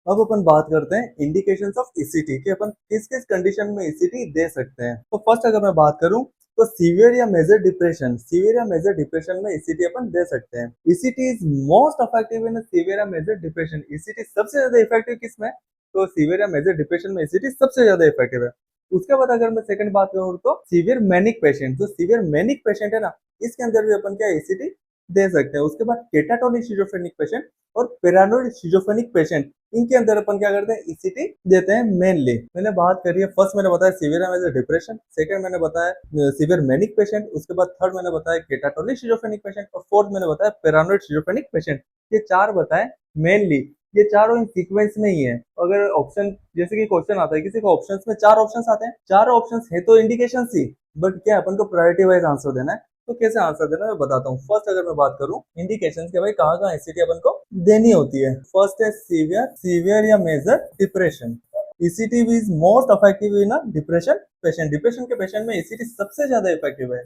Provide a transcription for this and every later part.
अब अपन बात करते हैं इंडिकेशंस ऑफ ईसीटी कि अपन किस किस कंडीशन में ईसीटी दे सकते हैं। तो फर्स्ट अगर मैं बात करूं तो सीवियर या मेजर डिप्रेशन में ईसीटी अपन दे सकते हैं। ECT is most effective in severe या मेजर डिप्रेशन। ईसीटी सबसे ज्यादा इफेक्टिव किस में? तो सीवियर या मेजर डिप्रेशन में ईसीटी सबसे ज्यादा इफेक्टिव है। उसके बाद अगर मैं सेकंड बात करूं तो सीवियर मैनिक पेशेंट, जो सीवियर मैनिक पेशेंट है ना, इसके अंदर भी अपन क्या ईसीटी दे सकते हैं। उसके बाद केटाटोनिक शिजोफ्रेनिक पेशेंट और पैरानोइड शिजोफ्रेनिक पेशेंट, इनके अंदर अपन क्या करते हैं ईसीटी देते हैं। मेनली मैंने बात करी है, फर्स्ट मैंने बताया सीवियर में डिप्रेशन, सेकंड मैंने बताया सीवियर मैनिक पेशेंट, उसके बाद थर्ड मैंने बताया केटाटोनिक शिजोफ्रेनिक पेशेंट और फोर्थ मैंने बताया पैरानोइड शिजोफ्रेनिक पेशेंट। ये चार बताए मेनली, ये चारों इन सीक्वेंस में ही है। अगर ऑप्शन जैसे कि क्वेश्चन आता है किसी को, ऑप्शंस में चार ऑप्शंस आते हैं, चार ऑप्शंस है तो इंडिकेशन ही, बट क्या अपन को प्रायोरिटी वाइज आंसर देना है। तो कैसे आंसर देना है मैं बताता हूँ। फर्स्ट अगर मैं बात करूँ इंडिकेशंस के, भाई कहाँ कहाँ ईसीटी अपन को देनी होती है। फर्स्ट है सीवियर या major depression. ECT is most effective in depression patient. Depression के पेशेंट में ईसीटी सबसे ज्यादा इफेक्टिव है।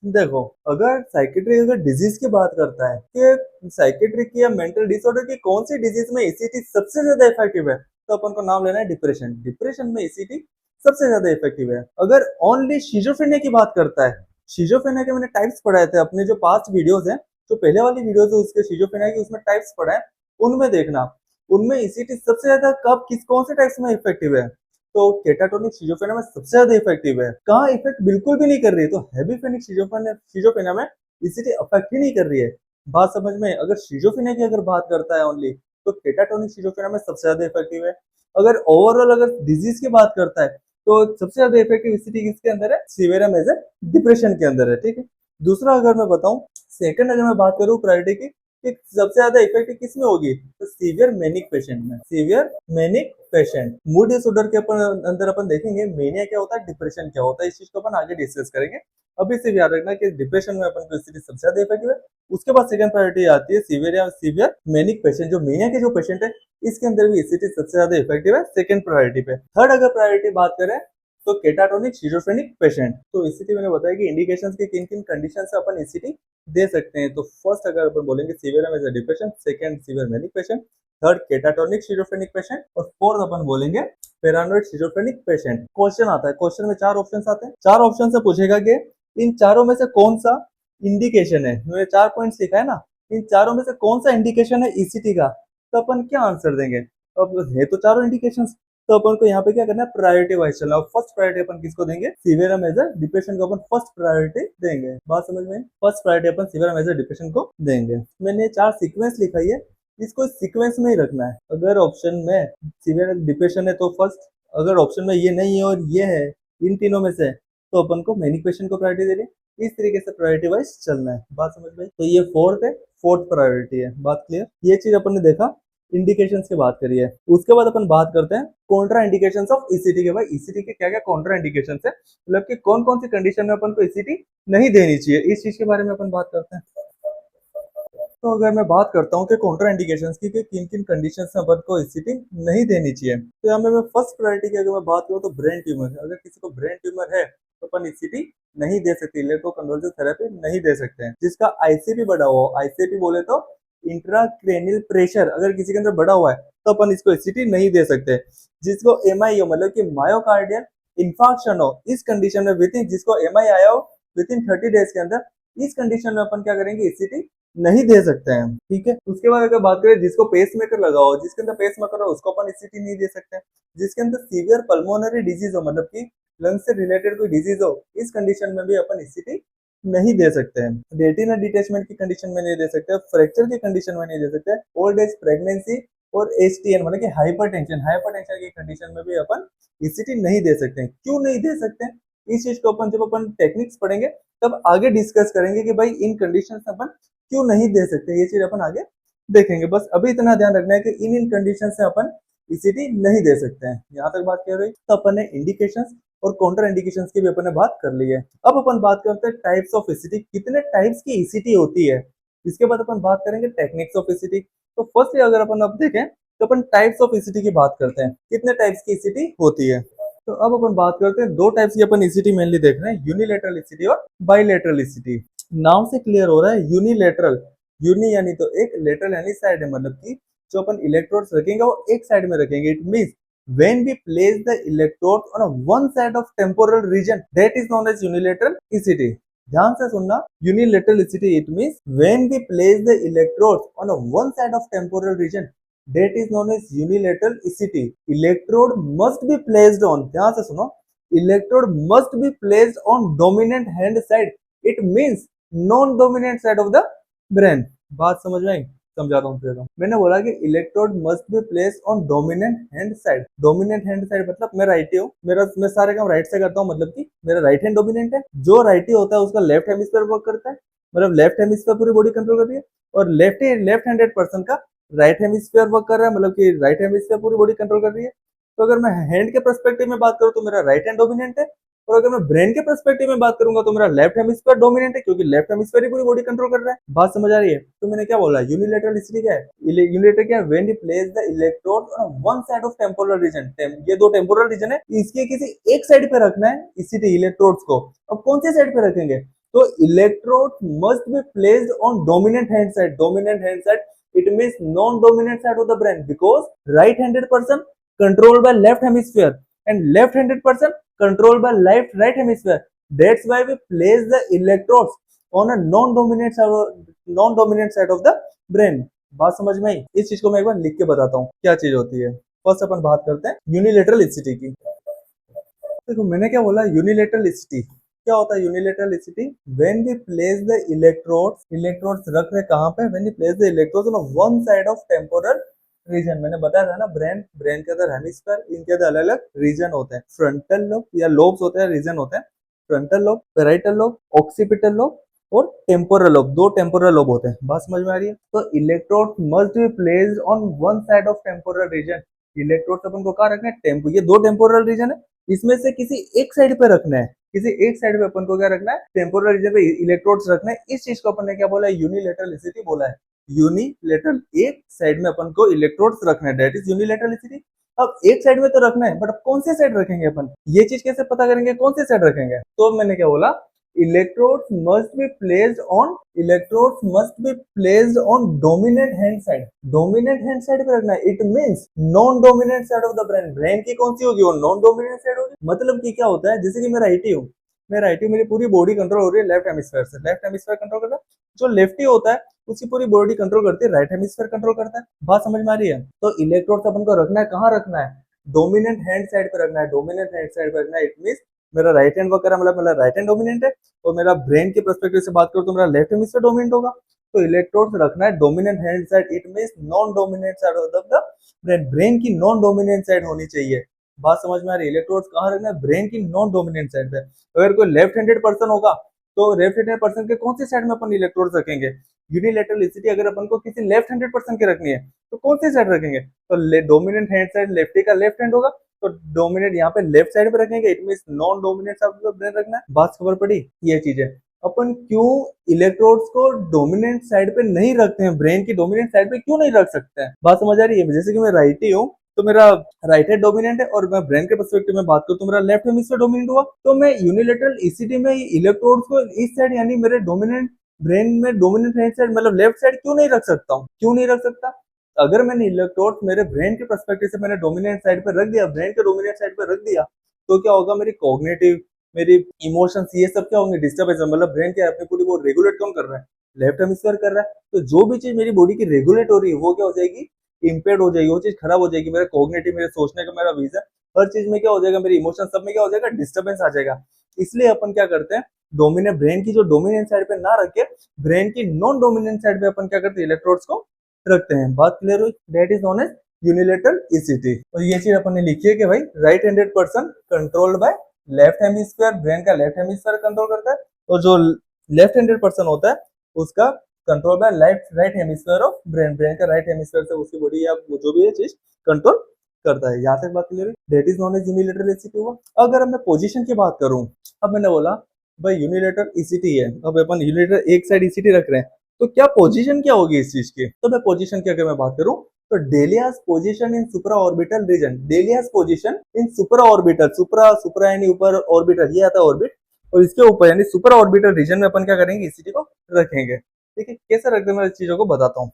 देखो, अगर साइकेट्रिक अगर डिजीज की बात करता है कि साइकेट्रिक या मेंटल डिसऑर्डर की कौन सी डिजीज में ईसीटी सबसे ज्यादा इफेक्टिव है, तो अपन को नाम लेना है डिप्रेशन। डिप्रेशन में ईसीटी सबसे ज्यादा इफेक्टिव है। अगर ओनली शिजोफ्रेनिया की बात करता है, शिजोफ्रेनिया के मैंने टाइप्स पढ़ाए थे अपने जो पास्ट वीडियोस हैं, जो पहले वाली वीडियोस है उसके शिजोफ्रेनिया की, उसमें टाइप्स पढ़ाए, उनमें देखना उनमें ईसीटी सबसे ज्यादा कब किस कौन से टाइप्स में इफेक्टिव है। तो केटाटोनिक शिजोफ्रेनिया में सबसे ज्यादा इफेक्टिव है। कहाँ इफेक्ट बिल्कुल भी नहीं कर रही है, तो हैवीफेनिक शिजोफ्रेनिया में इसीलिए अफेक्ट ही नहीं कर रही है। बात समझ में? अगर शिजोफ्रेनिया की अगर बात करता है ओनली, तो केटाटोनिक शिजोफ्रेनिया में सबसे ज्यादा इफेक्टिव है। अगर ओवरऑल अगर डिजीज की बात करता है, तो सबसे ज्यादा इफेक्टिव इसीलिए किसके अंदर है? सीवियर मेजर डिप्रेशन के अंदर है। ठीक है। दूसरा अगर मैं बताऊं, सेकंड अगर मैं बात करूं प्रायोरिटी की कि सबसे ज्यादा इफेक्टिव किस में होगी, तो सीवियर मेनिक पेशेंट में। Severe manic patient mood disorder के अपन अंदर अपन देखेंगे मेनिया क्या होता है, डिप्रेशन क्या होता है, इस चीज को अपन आगे डिस्कस करेंगे। अभी से याद रखना कि डिप्रेशन में अपन को स्थिति सबसे ज्यादा इफेक्टिव है। उसके बाद सेकंड प्रायोरिटी आती है सीवियर या सीवियर मेनिक पेशेंट। जो मेनिया के जो पेशेंट है, इसके अंदर भी स्थिति सबसे ज्यादा इफेक्टिव है सेकंड प्रायोरिटी पे। थर्ड अगर प्रायोरिटी बात करें तो केटाटोनिक शिजोफ्रेनिक पेशेंट। तो ईसीटी मैंने बताया कि इंडिकेशंस के किन किन कंडीशन से अपन ईसीटी दे सकते हैं। तो फर्स्ट अगर अपन बोलेंगे सीवियर में depression, second severe manic patient, third catatonic schizophrenic patient और फोर्थ अपन बोलेंगे पैरानोइड शिजोफ्रेनिक पेशेंट। क्वेश्चन आता है, क्वेश्चन में चार ऑप्शन आते हैं, चार ऑप्शन से पूछेगा कि इन चारों में से कौन सा इंडिकेशन है। मैंने चार पॉइंट लिखा है ना, इन चारों में से कौन सा इंडिकेशन है ईसीटी का, तो अपन क्या आंसर देंगे। अब है तो चारों इंडिकेशन, तो अपन को यहाँ पे क्या करना है, प्रायोरिटी वाइज चलना है। फर्स्ट प्रायोरिटी अपन किसको देंगे? सीवियर मेजर डिप्रेशन को अपन फर्स्ट प्रायोरिटी देंगे। बात समझ में? फर्स्ट प्रायोरिटी अपन सीवियर मेजर डिप्रेशन को देंगे। मैंने चार सीक्वेंस लिखाई है, इसको सीक्वेंस में ही रखना है। अगर ऑप्शन में सीवियर डिप्रेशन है तो फर्स्ट, अगर ऑप्शन में ये नहीं है और ये है इन तीनों में से, तो अपन को मैनिक पेशेंट को प्रायोरिटी देनी। इस तरीके से प्रायोरिटी वाइज चलना है। बात समझ में? तो ये फोर्थ है, फोर्थ प्रायोरिटी है। बात क्लियर? ये चीज अपन ने देखा, इंडिकेशंस की बात करी है। उसके बाद अपन बात करते हैं कॉन्ट्रा इंडिकेशंस ऑफ ईसीटी के। भाई ईसीटी के क्या क्या कॉन्ट्रा इंडिकेशंस है, मतलब कि कौन कौन सी कंडीशन में अपन को ईसीटी नहीं देनी चाहिए, इस चीज के बारे में अपन बात करते हैं। तो अगर मैं बात करता हूँ कि कॉन्ट्रा इंडिकेशंस की किन किन कंडीशंस में अपन को ईसीटी नहीं देनी चाहिए, तो यहाँ मैं फर्स्ट प्रायोरिटी की अगर मैं बात करूँ तो ब्रेन ट्यूमर है। अगर किसी को ब्रेन ट्यूमर है तो अपन ईसीटी नहीं दे सकते, इलेक्ट्रोकन्वर्जन थेरेपी नहीं दे सकते हैं। जिसका आईसीपी बढ़ा हुआ, आईसीपी बोले तो इंट्राक्रेनियल प्रेशर, अगर किसी के अंदर बढ़ा हुआ है तो अपन इसको एसीटी नहीं दे सकते। जिसको एमआई हो, मतलब कि मायोकार्डियल इंफार्क्शन हो, इस कंडीशन में विद इन, जिसको एमआई आया हो विद इन 30 डेज के अंदर, इस कंडीशन में अपन क्या करेंगे, एसीटी नहीं दे सकते हैं। ठीक है। उसके बाद अगर बात करें जिसको पेस मेकर लगा हो, जिसके अंदर पेस मेकर हो, उसको अपन एसीटी नहीं दे सकते। जिसके अंदर सीवियर पल्मोनरी डिजीज हो, मतलब कि लंग से रिलेटेड कोई डिजीज हो, इस कंडीशन में भी अपन एसीटी नहीं दे सकते हैं। रेटिना डिटेचमेंट की कंडीशन में नहीं दे सकते, फ्रैक्चर की कंडीशन में नहीं दे सकते, ओल्ड एज प्रेगनेंसी और एचटीएन मतलब कि हाइपरटेंशन की कंडीशन में भी अपन ईसीटी नहीं दे सकते हैं। क्यों नहीं दे सकते हैं, इस चीज को अपन जब अपन टेक्निक्स पढ़ेंगे तब आगे डिस्कस करेंगे कि भाई इन कंडीशंस में अपन क्यों नहीं दे सकते, ये चीज अपन आगे देखेंगे। बस अभी इतना ध्यान रखना है कि इन कंडीशन से अपन ईसीटी नहीं दे सकते हैं। यहाँ तक बात कर रही, तो अपन ने इंडिकेशंस और काउंटर इंडिकेशंस की भी अपन ने बात कर ली है। अब अपन बात करते हैं टाइप्स ऑफ ईसीटी, कितने टाइप्स की ईसीटी होती है। इसके बाद अपन बात करेंगे टेक्निक्स ऑफ ईसीटी। तो फर्स्ट अगर अपन अब देखें तो अपन टाइप्स ऑफ ईसीटी की बात करते हैं, कितने टाइप्स की ईसीटी होती है। तो अब अपन बात करते हैं दो टाइप्स की अपन ईसीटी मेनली देख रहे हैं, यूनिलेटरल ईसीटी और बाइलेटरल ईसीटी। नाम से क्लियर हो रहा है यूनिलेटरल, यूनि यानी तो एक, लेटरल यानी साइड है, मतलब कि जो अपन इलेक्ट्रोड्स रखेंगे वो एक साइड में रखेंगे। It means when we place the electrodes on a one side of temporal region that is known as unilateral ECT। ध्यान से सुनना, unilaterality it means when we place the electrodes on a one side of temporal region that is known as unilateral ECT। electrode must be placed on, ध्यान से सुनो, electrode must be placed on dominant hand side। it means non dominant side of the brain। बात समझ में आई? समझाता हूँ फिर। मैंने बोला कि electrode must B place on dominant hand side. Dominant hand side मतलब मैं राइटी हूँ, मैं सारे काम राइट से करता हूँ, मतलब कि मेरा राइट हैंड डोमिनेंट है। जो राइटी होता है उसका लेफ्ट हेमिस्फीयर वर्क करता है, मतलब लेफ्ट हेमिस्फीयर पूरी बॉडी कंट्रोल कर रही है, और लेफ्ट हैंडेड पर्सन का राइट हेमिस्फीयर वर्क कर रहा है, मतलब कि राइट हेमिस्फीयर पूरी बॉडी कंट्रोल कर रही है। तो अगर मैं हैंड के पर्सपेक्टिव में बात करूँ तो मेरा राइट हैंड डोमिनेंट है, और अगर मैं ब्रेन के पर्सपेक्टिव में बात करूंगा तो मेरा लेफ्ट हेमिस्फीयर डोमिनेंट है, क्योंकि लेफ्ट हेमिस्फीयर ही पूरी बॉडी कंट्रोल कर रहा है। बात समझ आ रही है? तो मैंने क्या बोला, यूनिलैटरलिसिटी क्या है? यूनिलैटरल क्या है? When you place the electrode on one side of temporal region. ये दो टेम्पोरल रीजन है, इसके किसी एक साइड पे रखना है इसीलिए इलेक्ट्रोड्स को। अब कौन सी साइड पे रखेंगे? तो electrode must be placed on dominant hand side. Dominant hand side it means non dominant side of the brain, because right handed person controlled by left hemisphere and left-handed person controlled by right hemisphere। That's why we place the electrodes on a non-dominant side of the brain। बात समझ में आई? इस चीज को मैं एक बार लिख के बताता हूँ क्या चीज होती है। फर्स्ट अपन बात करते हैं यूनिलेटरलिसिटी की। देखो मैंने क्या बोला, यूनिलेटरलिसिटी क्या होता है? Unilaterality when we place the electrodes रख रहे कहाँ पे? When we place the electrodes on one side of temporal region. मैंने बताया था ना, ब्रेन के अंदर हेमिस्फीयर, इनके अंदर अलग अलग रीजन होते हैं, फ्रंटल लोब या लोब्स होते हैं, रीजन होते हैं। Frontal lobe, parietal lobe, occipital lobe और टेम्पोरल लोब, दो टेम्पोरल लोब होते हैं। बात समझ में आ रही है? तो electrode must be placed on one side of temporal region. Electrode अपन को कहाँ रखना है? ये दो टेम्पोरल रीजन है, इसमें से किसी एक साइड पे रखना है। किसी एक साइड पे अपन को क्या रखना है? टेम्पोरल रीजन पे इलेक्ट्रोड्स रखना है। इस चीज को अपन ने क्या बोला है? यूनिलेटरलिसिटी बोला है। यूनिलेटरल, एक साइड में अपन को इलेक्ट्रोड्स रखना है, दैट इज यूनिलेटरलिसिटी। अब एक साइड में तो रखना है, बट अब कौन से साइड रखेंगे अपन? ये चीज कैसे पता करेंगे कौन से साइड रखेंगे? तो मैंने क्या बोला, electrodes must be placed on dominant hand side. Dominant hand side पे रखना है, it means non dominant side of the brain. Brain की कौन सी होगी? वो नॉन डोमिनेंट साइड होगी। मतलब कि क्या होता है, जैसे कि मैं राइटी हूँ, मेरी पूरी बॉडी कंट्रोल हो रही है लेफ्ट हेमिस्फीयर से, लेफ्ट हेमिस्फीयर कंट्रोल करता है। जो लेफ्टी होता है उसकी पूरी बॉडी कंट्रोल करती है, राइट हेमिस्फीयर कंट्रोल करता है। बात समझ में आ रही है? तो इलेक्ट्रोड अपन को रखना है, कहाँ रखना है? डोमिनेंट हैंड साइड पे रखना है। डोमिनेंट हैंड साइड पे रखना है, इट मींस मेरा राइट हैंड वगैरह, मतलब मेरा राइट हैंड डोमिनेंट है, और मेरा ब्रेन के पर्सपेक्टिव से बात करूं तो मेरा लेफ्ट हेमिस्फीयर डोमिनेंट होगा। तो इलेक्ट्रोड रखना है dominant hand side, it means non dominant side of the brain. Brain की नॉन डोमिनेंट साइड होनी चाहिए। बात समझ में आ रही है? इलेक्ट्रोड्स कहाँ रखना है? ब्रेन की नॉन डोमिनेंट साइड पे। अगर कोई लेफ्ट हैंडेड पर्सन होगा तो लेफ्ट हैंडेड पर्सन के कौन सी साइड में अपन इलेक्ट्रोड्स रखेंगे? यूनिलैटरलिसिटी अगर अपन को किसी लेफ्ट हैंडेड पर्सन के रखनी है तो कौन सी साइड रखेंगे? तो डोमिनेंट हैंड साइड लेफ्टी का लेफ्ट हैंड होगा, तो डोमिनेंट यहाँ पे लेफ्ट साइड पे रखेंगे, it means non dominant side of brain रखना है। बात खबर पड़ी? ये चीज है। अपन क्यों इलेक्ट्रोड्स को डोमिनेंट साइड पे नहीं रखते हैं? ब्रेन की डोमिनेंट साइड पे क्यों नहीं रख सकते हैं? बात समझ आ रही है? जैसे कि मैं राइटी हूँ तो मेरा राइट हैंड डोमिनेंट है, और मैं ब्रेन के पर्सपेक्टिव में बात करूं तो मेरा लेफ्ट हेमिस्फीयर डोमिनेंट हुआ। तो मैं यूनिलैटरल ईसीटी में इलेक्ट्रोड्स को इस साइड, यानी मेरे डोमिनेंट ब्रेन में डोमिनेंट हैंड साइड मतलब लेफ्ट साइड क्यों नहीं रख सकता हूँ? क्यों नहीं रख सकता? अगर मैंने इलेक्ट्रोड्स मेरे ब्रेन के पर्सपेक्टिव से मैंने डोमिनेंट साइड पे रख दिया, ब्रेन के डोमिनेंट साइड पे रख दिया, तो क्या होगा? मेरी कॉग्निटिव, मेरी इमोशंस, ये सब क्या होंगे? डिस्टर्बेंस। मतलब ब्रेन क्या अपनी पूरी वो रेगुलेट कौन कर रहा है? लेफ्ट हेमिस्फीयर कर रहा है। तो जो भी चीज मेरी बॉडी की रेगुलेट हो रही है वो क्या हो जाएगी? इम्पेयर्ड हो जाएगी, वो चीज खराब हो जाएगी। मेरा कॉग्निटिव, मेरे सोचने का, मेरा विजन, हर चीज में क्या हो जाएगा? मेरी इमोशन सब में क्या हो जाएगा? डिस्टर्बेंस आ जाएगा। इसलिए अपन क्या करते हैं, डोमिनेंट ब्रेन की जो डोमिनेंट साइड पे ना रखे, ब्रेन की नॉन डोमिनेंट साइड पे अपन क्या करते हैं? इलेक्ट्रोड्स को रखते हैं। बात क्लियर हुई? That is known as unilateral ECT. और ये चीज अपन ने लिखी है कि भाई right handed person controlled by left hemisphere, brain का लेफ्ट हेमिस्फीयर कंट्रोल करता है, और जो लेफ्ट हैंडेड पर्सन होता है उसका control by right hemisphere of brain. Brain का राइट हेमिस्फीयर से उसकी बॉडी या जो भी है चीज कंट्रोल करता है। यहाँ तक बात क्लियर है? That is known as unilateral ECT हुआ। अगर अब मैं पोजीशन की बात करूं, अब मैंने बोला भाई यूनिलैटरल ईसीटी है, अब अपन यूनिलैटरल एक साइड ईसीटी रख रहे हैं, तो क्या पोजीशन क्या होगी इस चीज की? तो मैं पोजीशन की अगर मैं बात करूं तो D'Elia's position in supra orbital region. D'Elia's position in supra orbital, supra यानी ऊपर, ऑर्बिटल ये आता है ऑर्बिट, और इसके ऊपर यानी सुप्रा ऑर्बिटल रीजन में अपन क्या करेंगे? ईसीटी को रखेंगे। ठीक है, कैसे रखते हैं मैं इस चीजों को बताता हूँ।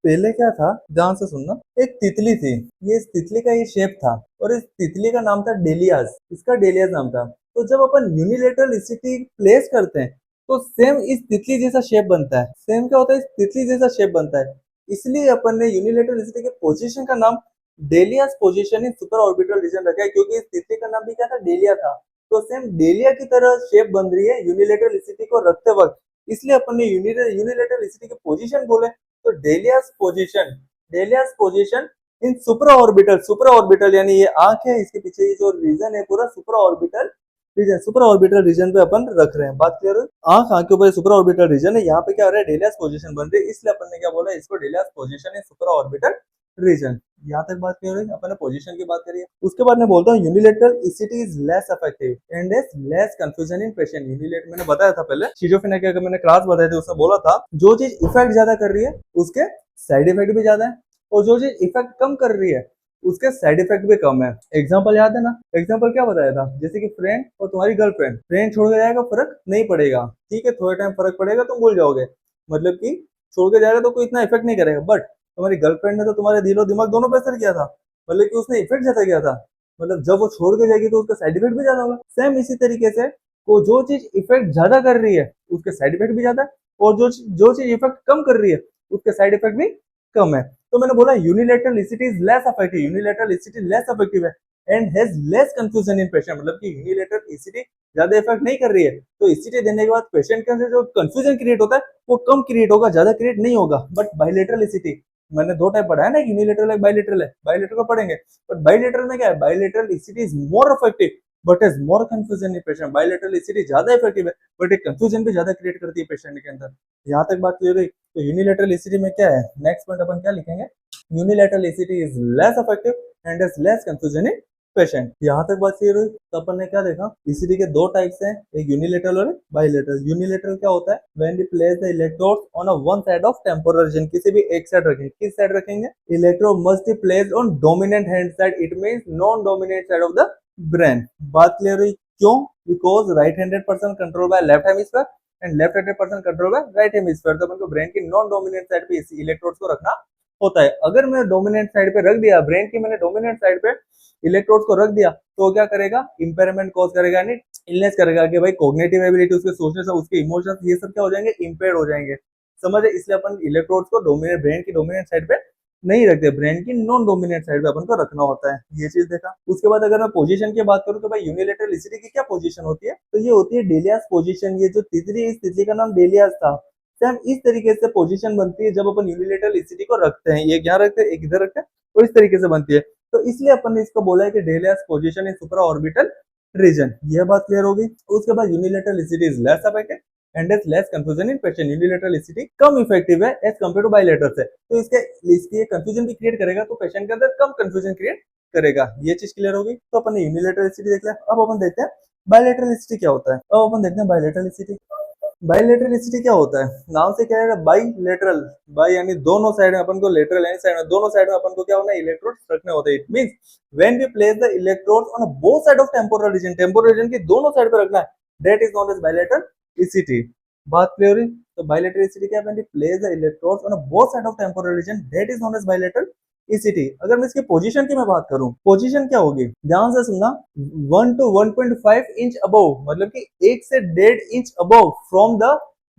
पहले क्या था, ध्यान से सुनना, एक तितली थी। ये इस तितली का ये शेप था और इस तितली का नाम था डेलियाज, इसका डेलियाज नाम था। तो जब अपन यूनिलेटरल स्थिति प्लेस करते हैं तो सेम इस तितली जैसा शेप बनता है। सेम क्या होता है, इस तितली जैसा शेप बनता है। इसलिए अपन ने यूनिलेटरल स्थिति के पोजीशन का नाम D'Elia's position in super orbital region रखा है, क्योंकि इस तितली का नाम भी क्या था, डेलिया था। तो सेम डेलिया की तरह शेप बन रही है यूनिलेटरल स्थिति को रखते वक्त, इसलिए अपन ने यूनिलेटरल स्थिति के पोजीशन बोले। तो D'Elia's position in super orbital यानी ये आंख है, इसके पीछे ये जो रीजन है पूरा सुपर ऑर्बिटल रीजन पे अपन रख रहे हैं। बात क्लियर हुई, आंख के ऊपर सुपर ऑर्बिटल रीजन है, यहाँ पे क्या हो रहा है, डेलियास पोजीशन बन रही है, इसलिए अपन ने क्या बोला, इसको D'Elia's position in super orbital region. यहाँ तक बात क्लियर हुई, अपन ने पोजीशन की बात करी है। उसके बाद मैं बोलता हूँ unilateral ECT is less effective and is less confusion in patient. Unilateral मैंने बताया था पहले, शिजोफ्रेनिया की मैंने क्लास बताई थी, उसमें बोला था जो चीज इफेक्ट ज्यादा कर रही है उसके साइड इफेक्ट भी ज्यादा है, और जो चीज इफेक्ट कम कर रही है उसके साइड इफेक्ट भी कम है। एग्जांपल याद है ना, एग्जांपल क्या बताया था, जैसे कि फ्रेंड और तुम्हारी गर्लफ्रेंड, फ्रेंड छोड़ के जाएगा फर्क नहीं पड़ेगा, ठीक है, थोड़े टाइम फर्क पड़ेगा, तुम भूल जाओगे, मतलब कि छोड़ के जाएगा तो कोई इतना इफेक्ट नहीं करेगा। बट तुम्हारी गर्लफ्रेंड ने तो तुम्हारे दिलो दिमाग दोनों पे असर किया था, मतलब कि उसने इफेक्ट ज्यादा किया था, मतलब जब वो छोड़ के जाएगी तो उसका साइड इफेक्ट भी ज्यादा होगा। सेम इसी तरीके से वो जो चीज इफेक्ट ज्यादा कर रही है उसके साइड इफेक्ट भी ज्यादा है, और जो चीज इफेक्ट कम कर रही है उसके साइड इफेक्ट भी कम है। तो मैंने बोला unilateral ECT is less effective, unilateral ECT less effective है and has less confusion in patient, मतलब कि यूनिलेटरल ईसीटी ज्यादा इफेक्ट नहीं कर रही है, तो ईसीटी देने के बाद पेशेंट के अंदर जो कंफ्यूजन क्रिएट होता है वो कम क्रिएट होगा, ज्यादा क्रिएट नहीं होगा। बट बाइलेटरल ईसीटी, मैंने दो टाइप पढ़ा है ना, यूनिलेटरल एक बाइलेटरल है, बाइलेटरल को पढ़ेंगे, बट बाइलेटरल में क्या है, bilateral ECT is more effective but is more confusion in patient. Bilateral ECT ज्यादा इफेक्टिव है बट एक कंफ्यूजन भी ज्यादा क्रिएट करती है पेशेंट के अंदर। यहाँ तक बात क्लियर हुई। तो यूनिलेटरल ईसीटी में क्या है, नेक्स्ट पॉइंट अपन क्या लिखेंगे, unilateral ECT is less effective and is less confusion in patient. यहाँ तक बात क्लियर हुई। तो अपन ने क्या देखा, ईसीटी के दो टाइप्स हैं, एक यूनिलेटरल और बाइलेटरल। यूनिलेटरल क्या होता है, when we place the electrodes on a one side of temporal region, किसी भी एक साइड रखेंगे, किस साइड रखेंगे, electrode must be placed on dominant hand side, it means non dominant side of the brain. बात क्लियर हुई, क्यों, because right handed person control by left hemisphere and left handed person control by right hemisphere. तो अपन को brain की non dominant side पे electrodes को रखना होता है। अगर मैं डोमिनेंट साइड पे रख दिया, ब्रेन की मैंने डोमिनेंट साइड पे इलेक्ट्रोड्स को रख दिया, तो क्या करेगा, इंपेयरमेंट कॉज करेगा, यानी इलनेस करेगा, कि भाई कॉग्निटिव एबिलिटी, उसके सोचने से उसके इमोशंस, ये सब क्या हो जाएंगे, इंपेयर्ड हो जाएंगे, समझे। इसलिए अपन इलेक्ट्रोड्स को डोमिनेंट, ब्रेन की डोमिनेंट साइड पे नहीं रखते, ब्रेन की नॉन डोमिनेंट साइड पे अपन को रखना होता है, ये चीज देखा। उसके बाद अगर मैं पोजीशन की बात करूं तो भाई यूनिलेटरल ईसीटी की क्या पोजीशन होती है, तो ये होती है डेलियास पोजीशन। ये जो तितली, इस तितली का नाम डेलियास था, सेम इस तरीके से पोजीशन बनती है जब अपन यूनिलेटरल ईसीटी को रखते हैं, एक यहाँ रखते हैं एक इधर रखते हैं, तो इस तरीके से बनती है। तो इसलिए अपन ने इसको बोला है कि डेलियास पोजीशन इन सुपरा ऑर्बिटल रीजन। यह बात क्लियर होगी। उसके बाद unilateral ECT is less effective and is less confusion in patient. Unilateral ECT come effective है एज कम्पेयर टू बाइलेटरल से, तो इसके कंफ्यूजन भी क्रिएट करेगा, तो पेशेंट के अंदर कम कंफ्यूजन क्रिएट करेगा। ये चीज क्लियर होगी। तो अपन ने यूनिलेटरल ईसीटी देख लिया, अब अपन देखते हैं बाइलेटरल ईसीटी क्या होता है। अब अपन देखते हैं बाइलेटरल ईसीटी। बाइलेटरल ईसीटी क्या होता है, नाम से क्या है, बाइलेटरल, बाई यानी दोनों साइड में, अपन को लेटरल यानी साइड में, दोनों साइड में अपन को क्या होना है, इलेक्ट्रोड्स रखने होते हैं। It means when we place the electrodes on both side of temporal region, temporal region की दोनों साइड पे रखना है, that is known as bilateral ECT. बात क्लियर हुई। तो बाइलेटरल ईसीटी क्या है, when we place the electrodes on both side of temporal region, that is known as bilateral ECT. अगर मैं इसके पोजीशन की मैं बात करूं, पोजीशन क्या होगी, ध्यान से सुनना, 1 to 1.5 इंच अबव, मतलब कि 1 से 1.5 inch above from the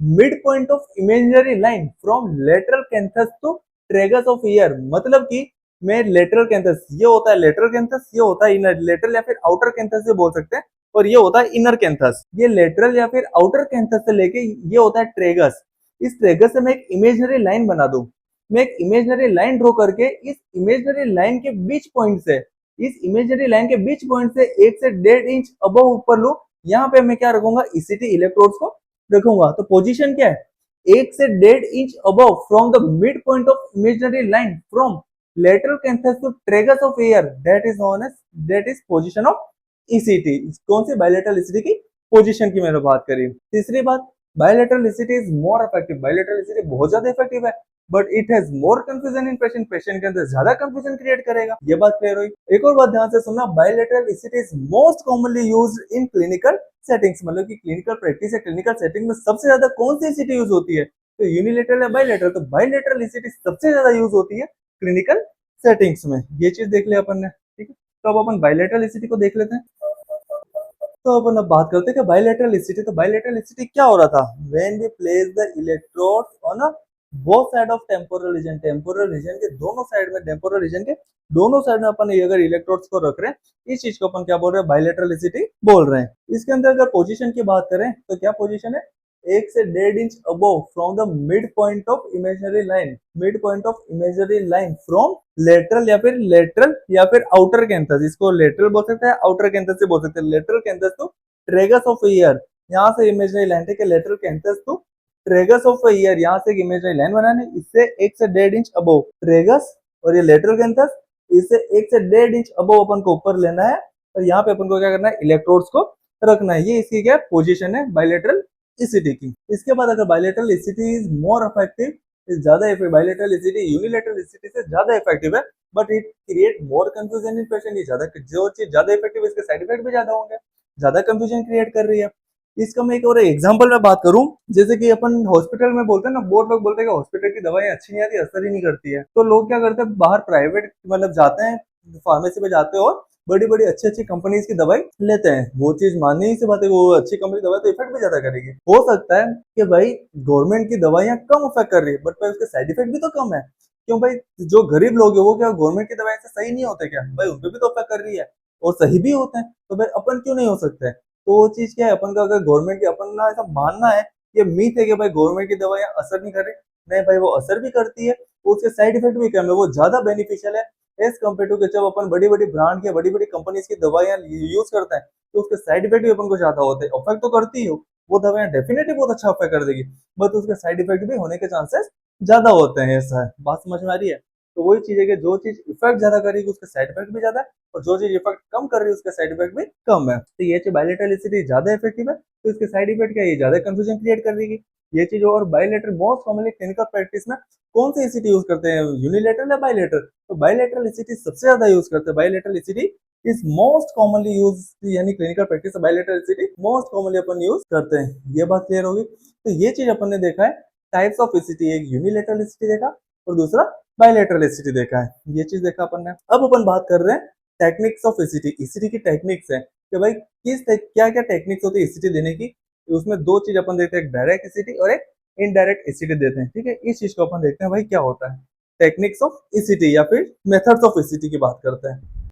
mid point of imaginary line from lateral canthus to tragus of ear. मतलब कि मैं लेटरल कैंथस, ये होता है लेटरल कैंथस, ये होता है इनर, लेटरल या फिर आउटर कैंथस से बोल सकते हैं, और ये होता है इनर कैंथस। ये लेटरल या फिर आउटर कैंथस से लेके ये होता है ट्रेगस। इस ट्रेगस से मैं एक इमेजिनरी लाइन बना दूं, मैं एक इमेजिनरी लाइन ड्रॉ करके इस इमेजिनरी लाइन के बीच पॉइंट से, इस इमेजिनरी लाइन के बीच पॉइंट से 1 से 1.5 इंच अबव ऊपर लूं, यहाँ पे मैं क्या रखूंगा, ईसीटी इलेक्ट्रोड्स को रखूंगा। तो पोजीशन क्या है, 1 से 1.5 inch above from the mid point of imaginary line from lateral canthus to tragus of ear, that is known as, that is position of ECT. कौन सी, बायलेटरल ईसीटी की पोजीशन की मैंने बात करी। तीसरी बात, bilateral ECT is more effective. Bilateral ECT बहुत ज्यादा इफेक्टिव है but it has more confusion in patient, patient के अंदर ज्यादा कंफ्यूजन क्रिएट करेगा। ये बात क्लियर हुई। एक और बात ध्यान से सुनना, bilateral ECT is most commonly used in clinical settings, मतलब कि क्लिनिकल प्रैक्टिस या क्लिनिकल सेटिंग में सबसे ज्यादा कौन सी ईसीटी यूज होती है, तो यूनिलेटरल या बायलेटरल, तो बायलेटरल ईसीटी सबसे ज्यादा यूज होती है क्लिनिकल सेटिंग्स में। ये चीज देख लिया अपन ने, ठीक है। तो अब अपन बायलेटरल ईसीटी को देख लेते हैं। तो अपन अब बात करते हैं कि बायलेटरल ईसीटी, तो बायलेटरल ईसीटी क्या हो रहा था, when we place the electrodes on a both side of temporal region, temporal region के दोनों साइड में, टेम्पोरल रीजन के दोनों साइड में अपन अगर इलेक्ट्रोड्स को रख रहे हैं, इस चीज को अपन क्या बोल रहे हैं, बायलेटरल ईसीटी बोल रहे हैं। इसके अंदर अगर पोजीशन की बात करें तो क्या पोजीशन है, 1 से 1.5 inch above from the mid point of imaginary line, mid point of imaginary line from lateral या फिर आउटर कैंथस, इसको लेटरल बोल सकते हैं, आउटर कैंथस से बोल सकते हैं। Lateral canthus to tragus of ear, यहाँ से इमेजिनरी लाइन, ठीक है, lateral canthus to tragus of ear, यहाँ से एक इमेजिनरी लाइन बनानी, इससे 1 से 1.5 इंच अबव ट्रेगस, और ये लेटरल कैंथस, इससे 1 से 1.5 इंच अबव अपन को ऊपर लेना है, और यहाँ पे अपन को क्या करना है, इलेक्ट्रोड्स को रखना है। ये इसकी क्या पोजीशन है बायलेटरल ईसीटी की। इसके बाद अगर bilateral ECT is more effective, ज्यादा बायलेटरल ईसीटी यूनिलेटरल ईसीटी से ज्यादा इफेक्टिव है, but it create more confusion in patient. ये ज्यादा, जो चीज ज्यादा इफेक्टिव है, इसके साइड इफेक्ट भी ज्यादा होंगे, ज्यादा कंफ्यूजन क्रिएट कर रही है। इसका मैं एक और एग्जांपल में बात करूं, जैसे कि अपन हॉस्पिटल में बोलते हैं ना, बहुत लोग बोलते हैं कि हॉस्पिटल की दवाएं अच्छी नहीं आती, असर ही नहीं करती है, तो लोग क्या करते हैं, बाहर प्राइवेट मतलब जाते हैं, फार्मेसी में जाते हैं और बड़ी बड़ी अच्छी अच्छी कंपनीज की दवाई लेते हैं। वो चीज मानने ही से बात है, वो अच्छी कंपनी दवाई तो इफेक्ट भी ज्यादा करेगी। हो सकता है कि भाई गवर्नमेंट की दवाइयां कम इफेक्ट कर रही है, बट भाई उसके साइड इफेक्ट भी तो कम है। क्यों भाई, जो गरीब लोग है वो क्या गवर्नमेंट की दवाई से सही नहीं होते क्या, भाई उन पे भी तो इफेक्ट कर रही है और सही भी होते हैं, तो भाई अपन क्यों नहीं हो सकते। तो वो चीज क्या है, अपन का अगर गवर्नमेंट की, अपन ना ऐसा मानना है, ये मीथ है कि भाई गवर्नमेंट की दवाइयां असर नहीं कर रही, नहीं भाई वो असर भी करती है, उसके साइड इफेक्ट भी कम है, वो ज्यादा बेनिफिशियल है एज कम्पेयर टू कि जब अपन बड़ी बड़ी ब्रांड की, बड़ी बड़ी कंपनीज की दवाइयां यूज करते हैं, तो उसके साइड इफेक्ट भी अपन को ज्यादा होते हैं। इफेक्ट तो करती हो वो दवाइयां डेफिनेटली बहुत अच्छा इफेक्ट कर देगी, बट उसके साइड इफेक्ट भी होने के चांसेस ज्यादा होते हैं। ऐसा है, बात समझ में आ रही है। तो वही चीज है कि जो चीज इफेक्ट ज्यादा करेगी उसके साइड इफेक्ट भी ज्यादा है, और जो चीज इफेक्ट कम कर रही है उसके साइड इफेक्ट भी कम है। तो ये चीज बायलेटरल ईसीटी ज्यादा इफेक्टिव है, तो इसके साइड इफेक्ट क्या है, ये ज्यादा कंफ्यूजन क्रिएट कर देगी ये चीज। और bilateral most commonly clinical practice में कौन सी ईसीटी यूज करते हैं, यूनिलेटरल या बायलेटरल, तो बायलेटरल ईसीटी सबसे ज्यादा यूज करते हैं। Bilateral ECT is most commonly use, यानी clinical practice bilateral ECT most commonly अपन यूज करते हैं। ये बात क्लियर होगी। तो ये चीज अपन ने देखा है टाइप्स ऑफ ईसीटी, एक यूनिलेटरल ईसीटी देखा और दूसरा बायलेटरल ईसीटी देखा है, ये चीज देखा अपन ने। अब अपन बात कर रहे हैं टेक्निक्स ऑफ ईसीटी, ईसीटी की टेक्निक्स है कि भाई किस क्या क्या टेक्निक्स होती है ईसीटी देने की। उसमें दो चीज अपन देखते हैं, एक डायरेक्ट ईसीटी और एक इनडायरेक्ट ईसीटी देते हैं, ठीक है। इस चीज को अपन देखते हैं भाई क्या होता है, टेक्निक्स ऑफ ईसीटी या फिर मेथड्स ऑफ ईसीटी की बात करते हैं।